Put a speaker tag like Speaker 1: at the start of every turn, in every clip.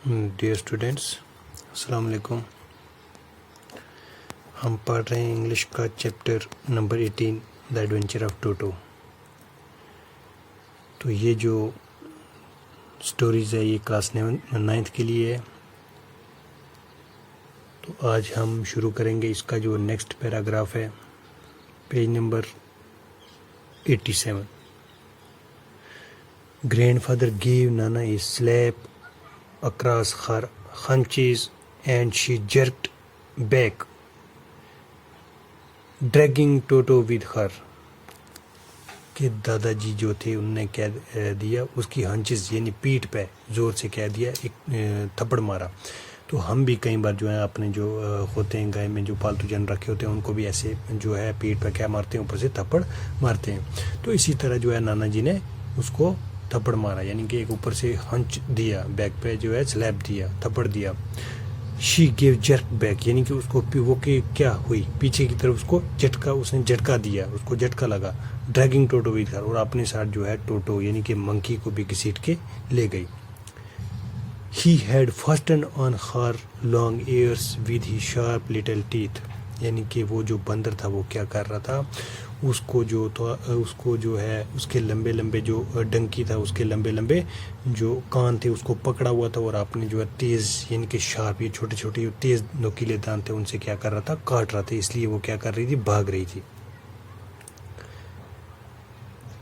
Speaker 1: Dear students السلام علیکم. ہم پڑھ رہے ہیں انگلش کا chapter number 18 the adventure of Toto. تو یہ جو سٹوریز ہے یہ کلاس 9th کے لیے ہے. تو آج ہم شروع کریں گے اس کا جو نیکسٹ پیراگراف ہے page number 87. Grand father gave Nana a slap across her haunches and she jerked back, dragging Toto with her. کہ دادا جی جو تھے انہوں نے کہہ دیا اس کی ہنچز یعنی پیٹھ پہ زور سے کہہ دیا ایک تھپڑ مارا. تو ہم بھی کئی بار جو ہے اپنے جو ہوتے ہیں گائے میں جو پالتو جانور رکھے ہوتے ہیں ان کو بھی ایسے جو ہے پیٹھ پہ کیا مارتے ہیں اوپر سے تھپڑ مارتے ہیں. تو اسی طرح جو ہے نانا جی نے اس کو تھپڑ مارا یعنی کہ ایک اوپر سے ہنچ دیا بیک پہ جو ہے سلیپ دیا تھپڑ دیا. شی گیو جرک بیک یعنی کہ اس کو وہ کہ کیا ہوئی پیچھے کی طرف اس کو جھٹکا اس نے جھٹکا دیا اس کو جھٹکا لگا. ڈریگنگ ٹوٹو ود ہر اور اپنے ساتھ جو ہے ٹوٹو یعنی کہ منکی کو بھی گھسیٹ کے لے گئی. He had fastened on her long ears with his sharp little teeth یعنی کہ وہ جو بندر تھا وہ کیا کر رہا تھا اس کو جو ہے اس کے لمبے لمبے جو ڈنکی تھا اس کے لمبے لمبے جو کان تھے اس کو پکڑا ہوا تھا اور آپ نے جو ہے تیز یعنی کہ شارپ یہ چھوٹے چھوٹے جو تیز نوکیلے دان تھے ان سے کیا کر رہا تھا کاٹ رہا تھا. اس لیے وہ کیا کر رہی تھی بھاگ رہی تھی.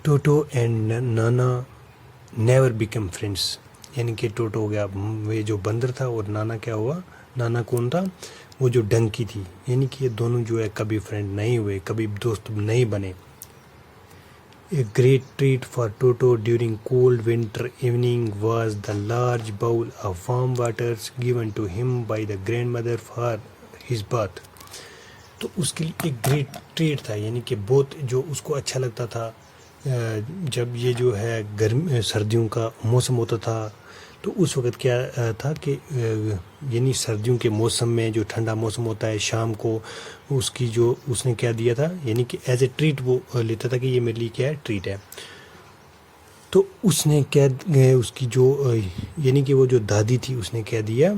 Speaker 1: ٹوٹو اینڈ نانا نیور بیکم فرینڈس یعنی کہ ٹوٹو ہو گیا یہ جو بندر تھا اور نانا کیا ہوا نانا کون تھا وہ جو ڈنکی تھی یعنی کہ یہ دونوں جو ہے کبھی فرینڈ نہیں ہوئے کبھی دوست نہیں بنے. A great treat for Toto during cold winter evening was the large bowl of warm waters given to him by the grandmother for his bath. تو اس کے لیے ایک گریٹ ٹریٹ تھا یعنی کہ بہت جو اس کو اچھا لگتا تھا جب یہ جو ہے سردیوں کا موسم ہوتا تھا. تو اس وقت کیا تھا کہ یعنی سردیوں کے موسم میں جو ٹھنڈا موسم ہوتا ہے شام کو اس کی جو اس نے کیا دیا تھا یعنی کہ ایز اے ٹریٹ وہ لیتا تھا کہ یہ میرے لیے کیا ہے ٹریٹ ہے. تو اس نے کیا اس کی جو یعنی کہ وہ جو دادی تھی اس نے کیا دیا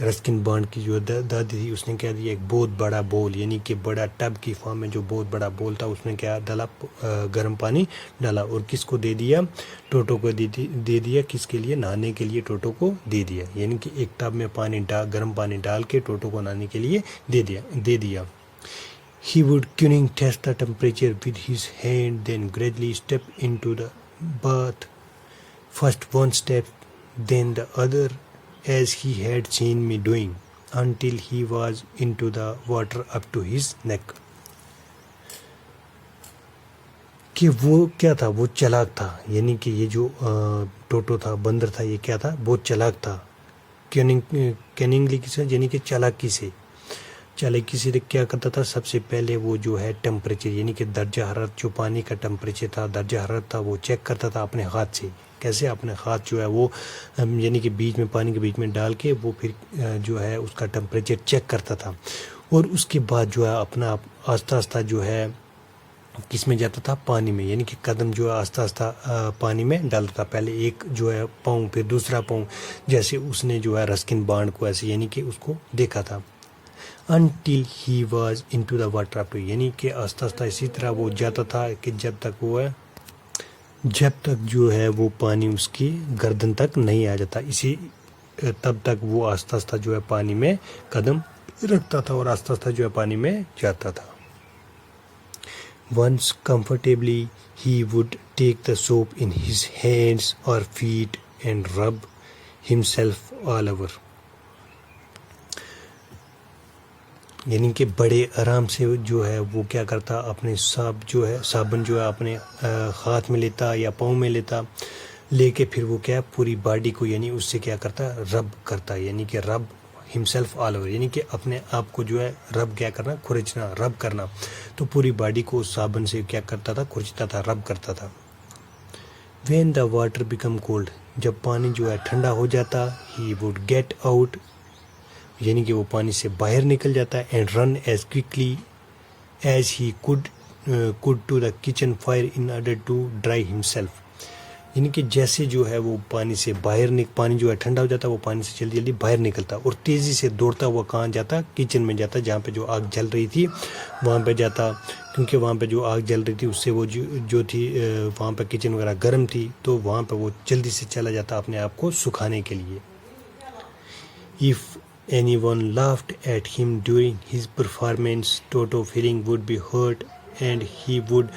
Speaker 1: رسکن بانڈ کی جو دادی تھی اس نے کیا دیا ایک بہت بڑا بول یعنی کہ بڑا ٹب کی فارم میں جو بہت بڑا بول تھا اس نے کیا ڈالا گرم پانی ڈالا اور کس کو دے دیا ٹوٹو کو دے دیا کس کے لیے نہانے کے لیے ٹوٹو کو دے دیا یعنی کہ ایک ٹب میں گرم پانی ڈال کے ٹوٹو کو نہانے کے لیے دے دیا. He would cunning test the temperature with his hand then gradually step into the bath first one step then the other as he had seen me doing until he was into the water up to his neck. کہ وہ کیا تھا وہ چلاک تھا یعنی کہ یہ جو ٹوٹو تھا بندر تھا یہ کیا تھا بہت چلاک تھا. کیننگلی کسے یعنی کہ چالاکی سے کیا کرتا تھا سب سے پہلے وہ جو ہے ٹیمپریچر یعنی کہ درجہ حرارت جو پانی کا ٹیمپریچر تھا درجہ حرارت تھا وہ چیک کرتا تھا اپنے ہاتھ سے. کیسے اپنے ہاتھ جو ہے وہ یعنی کہ بیچ میں پانی کے بیچ میں ڈال کے وہ پھر جو ہے اس کا ٹیمپریچر چیک کرتا تھا اور اس کے بعد جو ہے اپنا آہستہ آہستہ جو ہے کس میں جاتا تھا پانی میں یعنی کہ قدم جو ہے آہستہ آہستہ پانی میں ڈالتا تھا. پہلے ایک جو ہے پاؤں پھر دوسرا پاؤں جیسے اس نے جو ہے رسکن بانڈ کو ایسے یعنی کہ اس کو دیکھا تھا. until he was into the water up to یعنی کہ آہستہ آہستہ اسی طرح وہ جاتا تھا کہ جب تک جو ہے وہ پانی اس کی گردن تک نہیں آ جاتا اسی تب تک وہ آہستہ آہستہ جو ہے پانی میں قدم رکھتا تھا اور آہستہ آہستہ جو ہے پانی میں جاتا تھا. once comfortably he would take the soap in his hands or feet and rub himself all over یعنی کہ بڑے آرام سے جو ہے وہ کیا کرتا اپنے صابن جو ہے اپنے ہاتھ میں لیتا یا پاؤں میں لیتا لے کے پھر وہ کیا پوری باڈی کو یعنی اس سے کیا کرتا رب کرتا یعنی کہ رب ہمسیلف آل اوور یعنی کہ اپنے آپ کو جو ہے رب کیا کرنا کھرچنا رب کرنا. تو پوری باڈی کو اس صابن سے کیا کرتا تھا کھرچتا تھا رب کرتا تھا. when the water become cold جب پانی جو ہے ٹھنڈا ہو جاتا he would get out یعنی کہ وہ پانی سے باہر نکل جاتا ہے and run as quickly as he could to the kitchen fire in order to dry himself یعنی کہ جیسے جو ہے وہ پانی سے باہر پانی جو ہے ٹھنڈا ہو جاتا وہ پانی سے جلدی جلدی باہر نکلتا اور تیزی سے دوڑتا ہوا کہاں جاتا, کچن میں جاتا, جہاں پہ جو آگ جل رہی تھی وہاں پہ جاتا, کیونکہ وہاں پہ جو آگ جل رہی تھی اس سے وہ جو تھی وہاں پہ کچن وغیرہ گرم تھی, تو وہاں پہ وہ جلدی سے چلا جاتا اپنے آپ کو سکھانے کے لیے. If anyone laughed at him during his performance, Toto feeling would be hurt and he would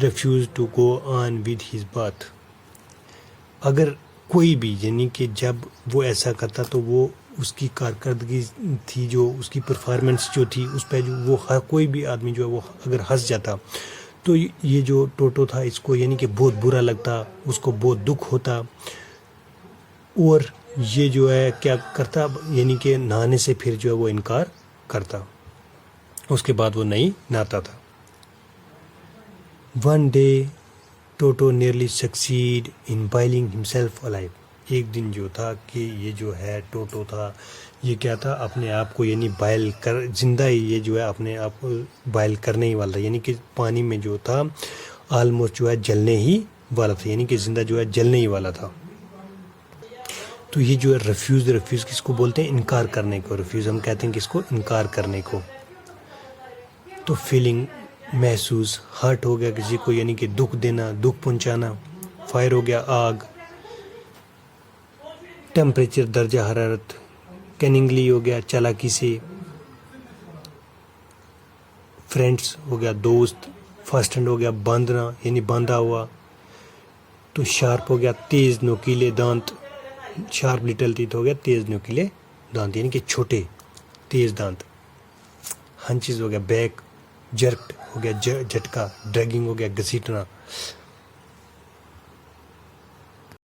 Speaker 1: refuse to go on with his bath. اگر کوئی بھی یعنی کہ جب وہ ایسا کرتا تو وہ اس کی کارکردگی تھی, جو اس کی پرفارمنس جو تھی اس پہ جو وہ کوئی بھی آدمی جو ہے وہ اگر ہنس جاتا تو یہ جو ٹوٹو تھا اس کو یعنی کہ بہت برا لگتا, اس کو بہت دکھ ہوتا اور یہ جو ہے کیا کرتا یعنی کہ نہانے سے پھر جو ہے وہ انکار کرتا, اس کے بعد وہ نہیں نہاتا تھا. One day Tutu nearly succeed in boiling himself alive. ایک دن جو تھا کہ یہ جو ہے ٹوٹو تھا یہ کیا تھا اپنے آپ کو یعنی بائل کر زندہ ہی یہ جو ہے اپنے آپ کو بائل کرنے ہی والا تھا, یعنی کہ پانی میں جو تھا آلموسٹ جو ہے جلنے ہی والا تھا, یعنی کہ زندہ جو ہے جلنے ہی والا تھا. تو یہ جو ہے ریفیوز کس کو بولتے ہیں, انکار کرنے کو. ریفیوز ہم کہتے ہیں کس کو, انکار کرنے کو. تو فیلنگ محسوس, ہرٹ ہو گیا کسی کو یعنی کہ دکھ دینا, دکھ پہنچانا. فائر ہو گیا آگ, ٹیمپریچر درجہ حرارت, کیننگلی ہو گیا چالاکی سے, فرینڈس ہو گیا دوست, فرسٹ ہینڈ ہو گیا باندھنا یعنی باندھا ہوا. تو شارپ ہو گیا تیز نوکیلے دانت, شارپ لٹل ٹیتھ ہو گیا تیز نوکیلے دانت یعنی کہ چھوٹے تیز دانت. ہنچز ہو گیا بیک, جرکڈ ہو گیا جھٹکا, ڈریگنگ ہو گیا گھسیٹنا.